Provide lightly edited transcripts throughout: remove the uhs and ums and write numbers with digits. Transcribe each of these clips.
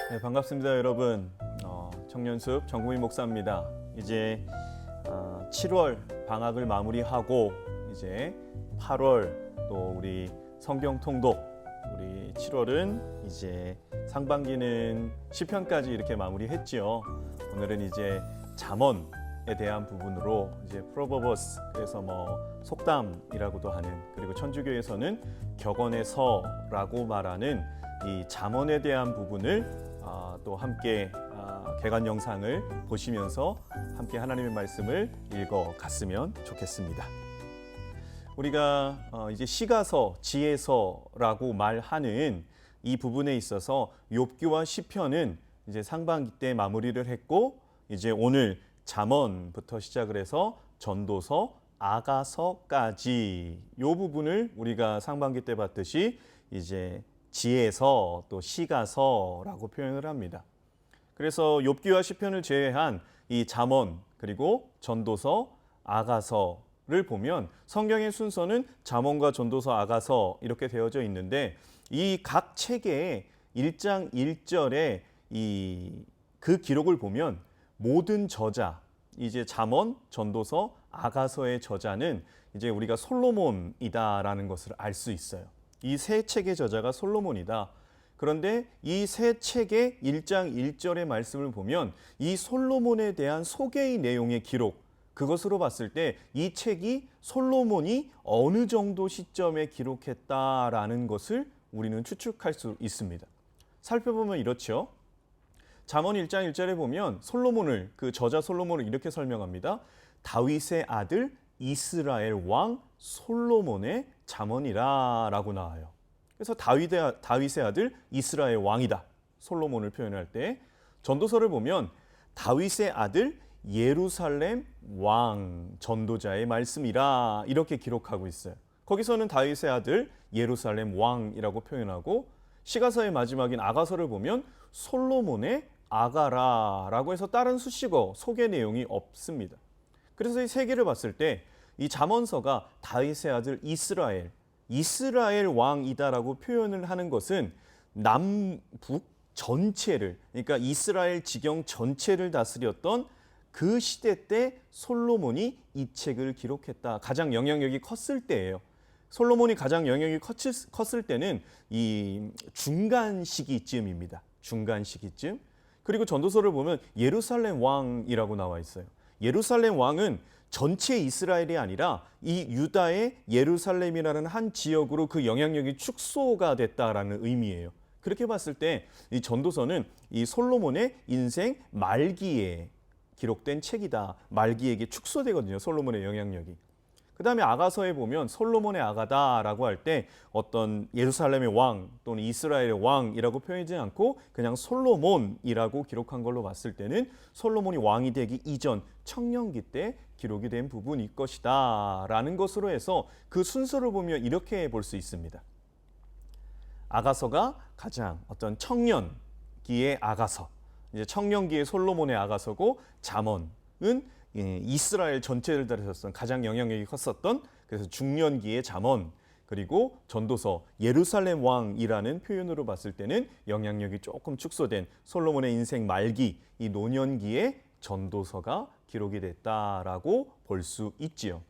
네, 반갑습니다, 여러분. 청년숲 정국민 목사입니다. 이제 7월 방학을 마무리하고 이제 8월 또 우리 성경 통독, 우리 7월은 이제 상반기는 시편까지 이렇게 마무리했지요. 오늘은 이제 잠언에 대한 부분으로 이제 프로버버스, 그래서 속담이라고도 하는, 그리고 천주교에서는 격언의 서라고 말하는 이 잠언에 대한 부분을 또 함께 개관 영상을 보시면서 함께 하나님의 말씀을 읽어갔으면 좋겠습니다. 우리가 이제 시가서, 지혜서라고 말하는 이 부분에 있어서 욥기와 시편은 이제 상반기 때 마무리를 했고, 이제 오늘 잠언부터 시작을 해서 전도서, 아가서까지 이 부분을 우리가 상반기 때 봤듯이 이제 지혜서 또 시가서라고 표현을 합니다. 그래서 욥기와 시편을 제외한 이 잠언 그리고 전도서, 아가서를 보면 성경의 순서는 잠언과 전도서, 아가서 이렇게 되어져 있는데, 이 각 책의 1장 1절에 그 기록을 보면 모든 저자, 이제 잠언, 전도서, 아가서의 저자는 이제 우리가 솔로몬이다라는 것을 알 수 있어요. 이 세 책의 저자가 솔로몬이다. 그런데 이 세 책의 1장 1절의 말씀을 보면 이 솔로몬에 대한 소개의 내용의 기록, 그것으로 봤을 때 이 책이 솔로몬이 어느 정도 시점에 기록했다라는 것을 우리는 추측할 수 있습니다. 살펴보면 이렇죠. 잠언 1장 1절에 보면 솔로몬을, 그 저자 솔로몬을 이렇게 설명합니다. 다윗의 아들 이스라엘 왕 솔로몬의 잠언이라 라고 나와요. 그래서 다윗의 아들 이스라엘 왕이다, 솔로몬을 표현할 때. 전도서를 보면 다윗의 아들 예루살렘 왕 전도자의 말씀이라 이렇게 기록하고 있어요. 거기서는 다윗의 아들 예루살렘 왕이라고 표현하고, 시가서의 마지막인 아가서를 보면 솔로몬의 아가라라고 해서 다른 수식어, 소개 내용이 없습니다. 그래서 이 세 개를 봤을 때 이 잠언서가 다윗의 아들 이스라엘 왕이다라고 표현을 하는 것은 남북 전체를, 그러니까 이스라엘 지경 전체를 다스렸던 그 시대 때 솔로몬이 이 책을 기록했다. 가장 영향력이 컸을 때예요. 솔로몬이 가장 영향력이 컸을 때는 이 중간 시기쯤입니다. 중간 시기쯤. 그리고 전도서를 보면 예루살렘 왕이라고 나와 있어요. 예루살렘 왕은 전체 이스라엘이 아니라 이 유다의 예루살렘이라는 한 지역으로 그 영향력이 축소가 됐다라는 의미예요. 그렇게 봤을 때 이 전도서는 이 솔로몬의 인생 말기에 기록된 책이다. 말기에게 축소되거든요, 솔로몬의 영향력이. 그 다음에 아가서에 보면 솔로몬의 아가다라고 할 때 어떤 예루살렘의 왕 또는 이스라엘의 왕이라고 표현하지 않고 그냥 솔로몬이라고 기록한 걸로 봤을 때는 솔로몬이 왕이 되기 이전 청년기 때 기록이 된 부분일 것이다 라는 것으로 해서 그 순서를 보면 이렇게 볼 수 있습니다. 아가서가 가장 어떤 청년기의 아가서, 이제 청년기의 솔로몬의 아가서고, 잠언은 이스라엘 전체를 다루셨던 가장 영향력이 컸었던, 그래서 중년기의 잠언, 그리고 전도서 예루살렘 왕이라는 표현으로 봤을 때는 영향력이 조금 축소된 솔로몬의 인생 말기, 이 노년기의 전도서가 기록이 됐다라고 볼 수 있지요.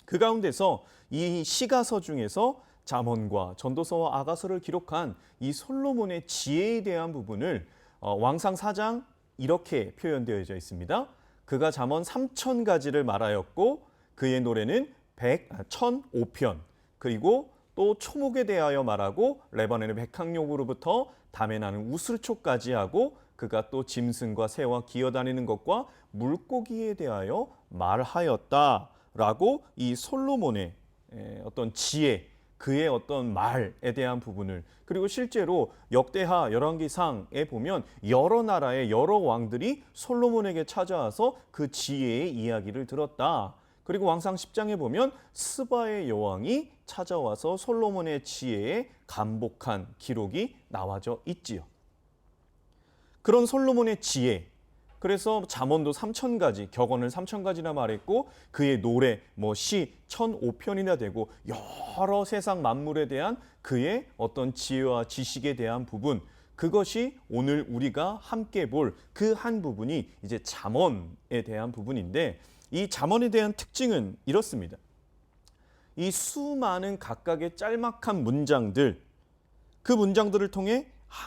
그 가운데서 이 시가서 중에서 잠언과 전도서와 아가서를 기록한 이 솔로몬의 지혜에 대한 부분을 왕상 4장 이렇게 표현되어져 있습니다. 그가 잠언 3,000가지를 말하였고 그의 노래는 1,005편, 그리고 또 초목에 대하여 말하고 레바논의 백향목으로부터 담에 나는 우슬초까지 하고, 그가 또 짐승과 새와 기어다니는 것과 물고기에 대하여 말하였다라고 이 솔로몬의 어떤 지혜, 그의 어떤 말에 대한 부분을, 그리고 실제로 역대하 열왕기상에 보면 여러 나라의 여러 왕들이 솔로몬에게 찾아와서 그 지혜의 이야기를 들었다. 그리고 왕상 10장에 보면 스바의 여왕이 찾아와서 솔로몬의 지혜에 감복한 기록이 나와져 있지요. 그런 솔로몬의 지혜, 그래서 잠언도 3,000가지, 격언을 3,000가지나 말했고 그의 노래, 시 1,005편이나 되고 여러 세상 만물에 대한 그의 어떤 지혜와 지식에 대한 부분, 그것이 오늘 우리가 함께 볼 그 한 부분이 이제 잠언에 대한 부분인데, 이 잠언에 대한 특징은 이렇습니다. 이 수많은 각각의 짤막한 문장들, 그 문장들을 통해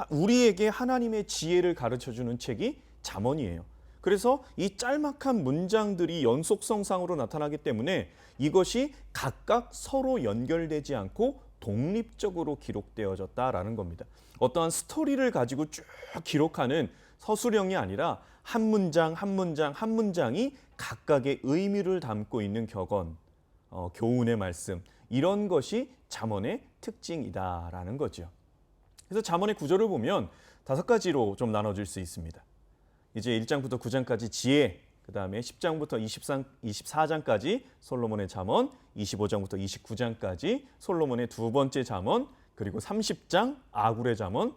우리에게 하나님의 지혜를 가르쳐주는 책이 잠언이에요. 그래서 이 짤막한 문장들이 연속성상으로 나타나기 때문에 이것이 각각 서로 연결되지 않고 독립적으로 기록되어졌다라는 겁니다. 어떠한 스토리를 가지고 쭉 기록하는 서술형이 아니라 한 문장 한 문장 한 문장이 각각의 의미를 담고 있는 격언, 교훈의 말씀, 이런 것이 잠언의 특징이다라는 거죠. 그래서 잠언의 구조를 보면 5가지로 좀 나눠질 수 있습니다. 이제 1장부터 9장까지 지혜, 그 다음에 10장부터 24장까지 솔로몬의 잠언, 25장부터 29장까지 솔로몬의 두 번째 잠언, 그리고 30장 아굴의 잠언,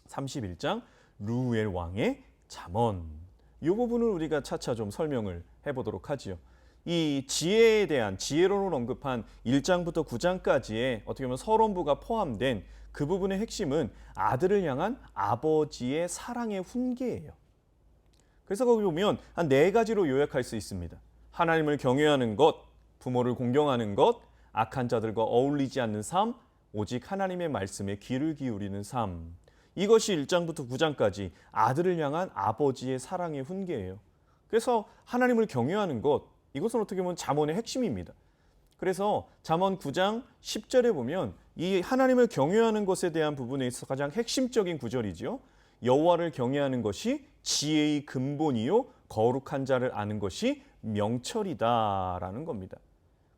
31장 르무엘 왕의 잠언. 이 부분을 우리가 차차 좀 설명을 해보도록 하지요. 이 지혜에 대한 지혜론을 언급한 1장부터 9장까지의 어떻게 보면 서론부가 포함된 그 부분의 핵심은 아들을 향한 아버지의 사랑의 훈계예요. 그래서 거기 보면 한 4가지로 요약할 수 있습니다. 하나님을 경외하는 것, 부모를 공경하는 것, 악한 자들과 어울리지 않는 삶, 오직 하나님의 말씀에 귀를 기울이는 삶. 이것이 1장부터 9장까지 아들을 향한 아버지의 사랑의 훈계예요. 그래서 하나님을 경외하는 것, 이것은 어떻게 보면 잠언의 핵심입니다. 그래서 잠언 9장 10절에 보면 이 하나님을 경외하는 것에 대한 부분에 있어서 가장 핵심적인 구절이지요. 여호와를 경외하는 것이 지혜의 근본이요 거룩한 자를 아는 것이 명철이다라는 겁니다.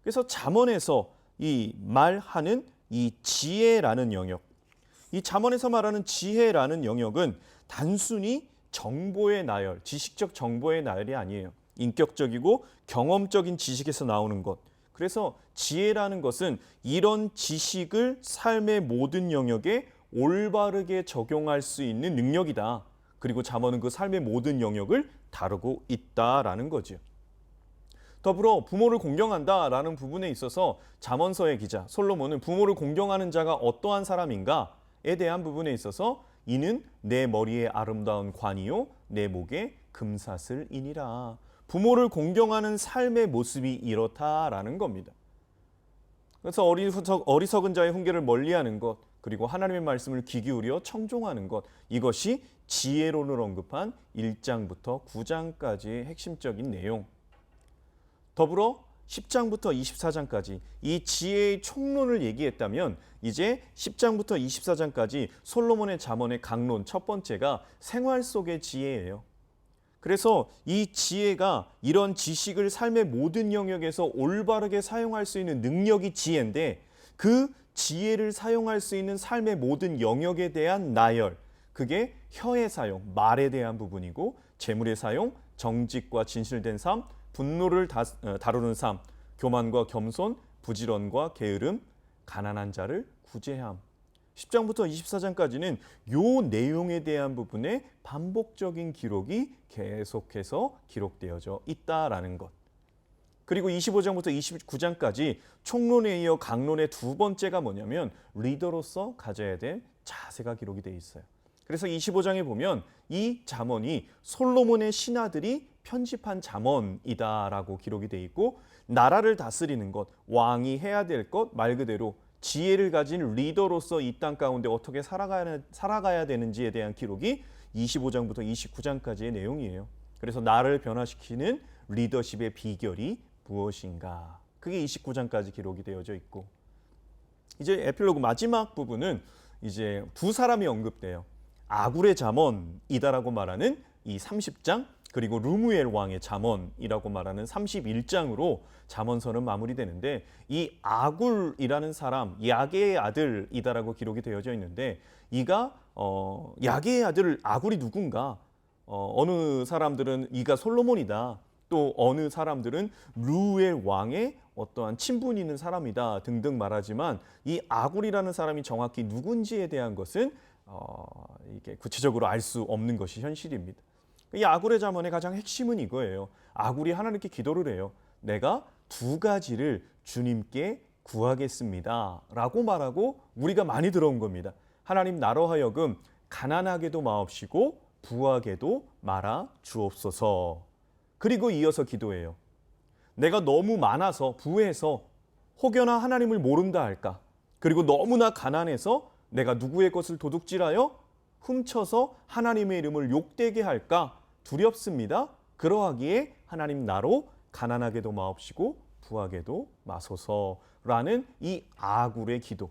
그래서 잠언에서 이 말하는 이 지혜라는 영역, 이 잠언에서 말하는 지혜라는 영역은 단순히 정보의 나열, 지식적 정보의 나열이 아니에요. 인격적이고 경험적인 지식에서 나오는 것. 그래서 지혜라는 것은 이런 지식을 삶의 모든 영역에 올바르게 적용할 수 있는 능력이다. 그리고 잠언은 그 삶의 모든 영역을 다루고 있다라는 거죠. 더불어 부모를 공경한다라는 부분에 있어서 잠언서의 기자 솔로몬은 부모를 공경하는 자가 어떠한 사람인가에 대한 부분에 있어서 이는 내 머리에 아름다운 관이요 내 목에 금사슬이니라. 부모를 공경하는 삶의 모습이 이렇다라는 겁니다. 그래서 어리석은 자의 훈계를 멀리하는 것, 그리고 하나님의 말씀을 귀 기울여 청종하는 것, 이것이 지혜론을 언급한 1장부터 9장까지의 핵심적인 내용. 더불어 10장부터 24장까지 이 지혜의 총론을 얘기했다면 이제 10장부터 24장까지 솔로몬의 잠언의 강론 첫 번째가 생활 속의 지혜예요. 그래서 이 지혜가 이런 지식을 삶의 모든 영역에서 올바르게 사용할 수 있는 능력이 지혜인데, 그 지혜를 사용할 수 있는 삶의 모든 영역에 대한 나열, 그게 혀의 사용, 말에 대한 부분이고, 재물의 사용, 정직과 진실된 삶, 분노를 다루는 삶, 교만과 겸손, 부지런과 게으름, 가난한 자를 구제함. 10장부터 24장까지는 요 내용에 대한 부분에 반복적인 기록이 계속해서 기록되어져 있다라는 것. 그리고 25장부터 29장까지 총론에 이어 강론의 두 번째가 뭐냐면 리더로서 가져야 될 자세가 기록이 되어 있어요. 그래서 25장에 보면 이 잠언이 솔로몬의 신하들이 편집한 잠언이다라고 기록이 되어 있고, 나라를 다스리는 것, 왕이 해야 될 것, 말 그대로 지혜를 가진 리더로서 이 땅 가운데 어떻게 살아가야 되는지에 대한 기록이 25장부터 29장까지의 내용이에요. 그래서 나를 변화시키는 리더십의 비결이 무엇인가? 그게 29장까지 기록이 되어져 있고, 이제 에필로그 마지막 부분은 이제 두 사람이 언급돼요. 아굴의 잠언이다라고 말하는 이 30장, 그리고 르무엘 왕의 잠언이라고 말하는 31장으로 잠언서는 마무리되는데, 이 아굴이라는 사람, 야게의 아들이다라고 기록이 되어져 있는데, 이가 야게의 아들 아굴이 누군가? 어느 사람들은 이가 솔로몬이다. 또 어느 사람들은 르무엘 왕의 어떠한 친분이 있는 사람이다 등등 말하지만, 이 아굴이라는 사람이 정확히 누군지에 대한 것은 이게 구체적으로 알 수 없는 것이 현실입니다. 이 아굴의 잠언의 가장 핵심은 이거예요. 아굴이 하나님께 기도를 해요. 내가 2가지를 주님께 구하겠습니다 라고 말하고 우리가 많이 들어온 겁니다. 하나님, 나로 하여금 가난하게도 마옵시고 부하게도 말아 주옵소서. 그리고 이어서 기도해요. 내가 너무 많아서 부해서 혹여나 하나님을 모른다 할까? 그리고 너무나 가난해서 내가 누구의 것을 도둑질하여 훔쳐서 하나님의 이름을 욕되게 할까 두렵습니다. 그러하기에 하나님 나로 가난하게도 마옵시고 부하게도 마소서라는 이 아굴의 기도.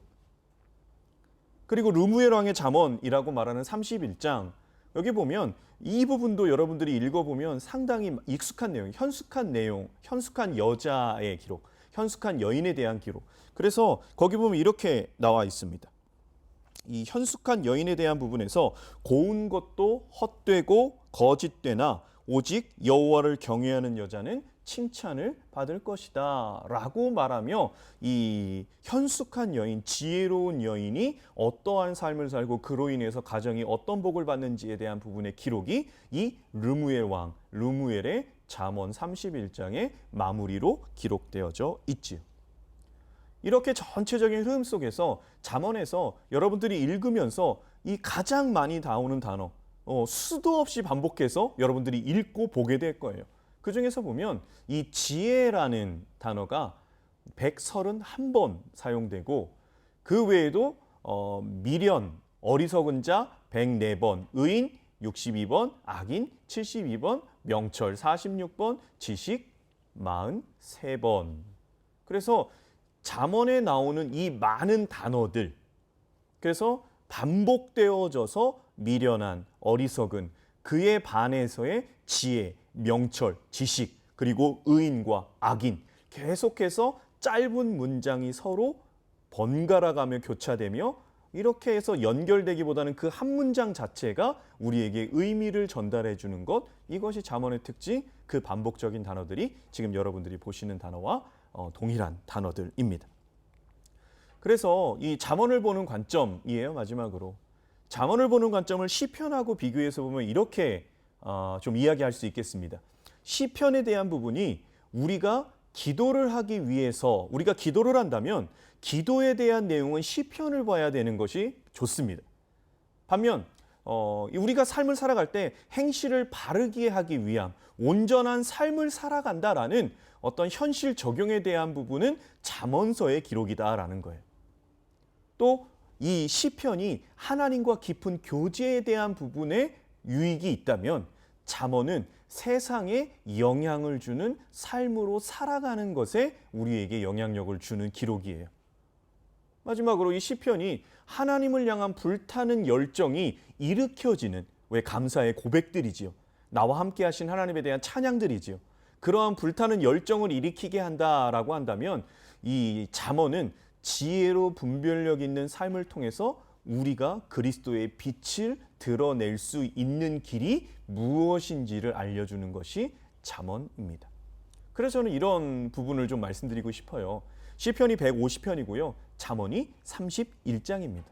그리고 르무엘 왕의 잠언이라고 말하는 31장, 여기 보면 이 부분도 여러분들이 읽어보면 상당히 익숙한 내용, 현숙한 여자의 기록, 현숙한 여인에 대한 기록. 그래서 거기 보면 이렇게 나와 있습니다. 이 현숙한 여인에 대한 부분에서 고운 것도 헛되고 거짓되나 오직 여호와를 경외하는 여자는 칭찬을 받을 것이다 라고 말하며 이 현숙한 여인, 지혜로운 여인이 어떠한 삶을 살고 그로 인해서 가정이 어떤 복을 받는지에 대한 부분의 기록이 이 르무엘 왕, 르무엘의 잠언 31장의 마무리로 기록되어져 있지요. 이렇게 전체적인 흐름 속에서 잠언에서 여러분들이 읽으면서 이 가장 많이 나오는 단어, 수도 없이 반복해서 여러분들이 읽고 보게 될 거예요. 그 중에서 보면 이 지혜라는 단어가 131번 사용되고 그 외에도 미련, 어리석은 자 104번, 의인 62번, 악인 72번, 명철 46번, 지식 43번. 그래서 잠언에 나오는 이 많은 단어들, 그래서 반복되어져서 미련한, 어리석은, 그에 반해서의 지혜, 명철, 지식, 그리고 의인과 악인, 계속해서 짧은 문장이 서로 번갈아가며 교차되며 이렇게 해서 연결되기보다는 그 한 문장 자체가 우리에게 의미를 전달해 주는 것, 이것이 잠언의 특징, 그 반복적인 단어들이 지금 여러분들이 보시는 단어와 동일한 단어들입니다. 그래서 이 잠언을 보는 관점이에요. 마지막으로 잠언을 보는 관점을 시편하고 비교해서 보면 이렇게 좀 이야기할 수 있겠습니다. 시편에 대한 부분이 우리가 기도를 하기 위해서, 우리가 기도를 한다면 기도에 대한 내용은 시편을 봐야 되는 것이 좋습니다. 반면 우리가 삶을 살아갈 때 행실을 바르게 하기 위함, 온전한 삶을 살아간다라는 어떤 현실 적용에 대한 부분은 잠언서의 기록이다라는 거예요. 또 이 시편이 하나님과 깊은 교제에 대한 부분에 유익이 있다면 잠언은 세상에 영향을 주는 삶으로 살아가는 것에 우리에게 영향력을 주는 기록이에요. 마지막으로 이 시편이 하나님을 향한 불타는 열정이 일으켜지는, 왜 감사의 고백들이지요. 나와 함께 하신 하나님에 대한 찬양들이지요. 그러한 불타는 열정을 일으키게 한다라고 한다면 이 잠언은 지혜로 분별력 있는 삶을 통해서 우리가 그리스도의 빛을 드러낼 수 있는 길이 무엇인지를 알려주는 것이 잠언입니다. 그래서 저는 이런 부분을 좀 말씀드리고 싶어요. 시편이 150편이고요. 잠언이 31장입니다.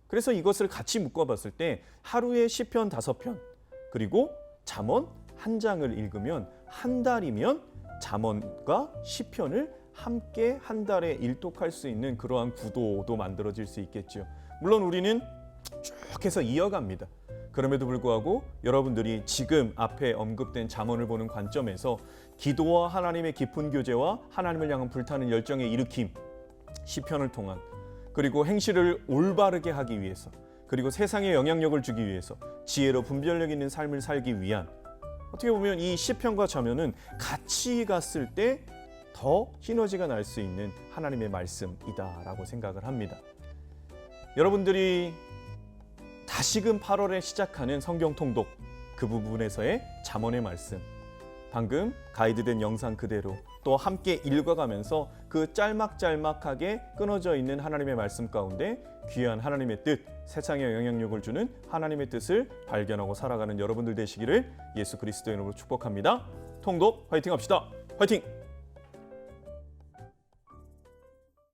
그래서 이것을 같이 묶어봤을 때 하루에 시편 5편 그리고 잠언 1장을 읽으면 한 달이면 잠언과 시편을 함께 한 달에 일독할 수 있는 그러한 구도도 만들어질 수 있겠죠. 물론 우리는 쭉 해서 이어갑니다. 그럼에도 불구하고 여러분들이 지금 앞에 언급된 잠언을 보는 관점에서 기도와 하나님의 깊은 교제와 하나님을 향한 불타는 열정의 일으킴, 시편을 통한, 그리고 행실을 올바르게 하기 위해서, 그리고 세상에 영향력을 주기 위해서 지혜로 분별력 있는 삶을 살기 위한, 어떻게 보면 이 시편과 잠언은 같이 갔을 때 더 시너지가 날 수 있는 하나님의 말씀이다라고 생각을 합니다. 여러분들이 다시금 8월에 시작하는 성경 통독, 그 부분에서의 잠언의 말씀, 방금 가이드된 영상 그대로 또 함께 읽어가면서 그 짤막짤막하게 끊어져 있는 하나님의 말씀 가운데 귀한 하나님의 뜻, 세상에 영향력을 주는 하나님의 뜻을 발견하고 살아가는 여러분들 되시기를 예수 그리스도의 이름으로 축복합니다. 통독 화이팅 합시다. 화이팅!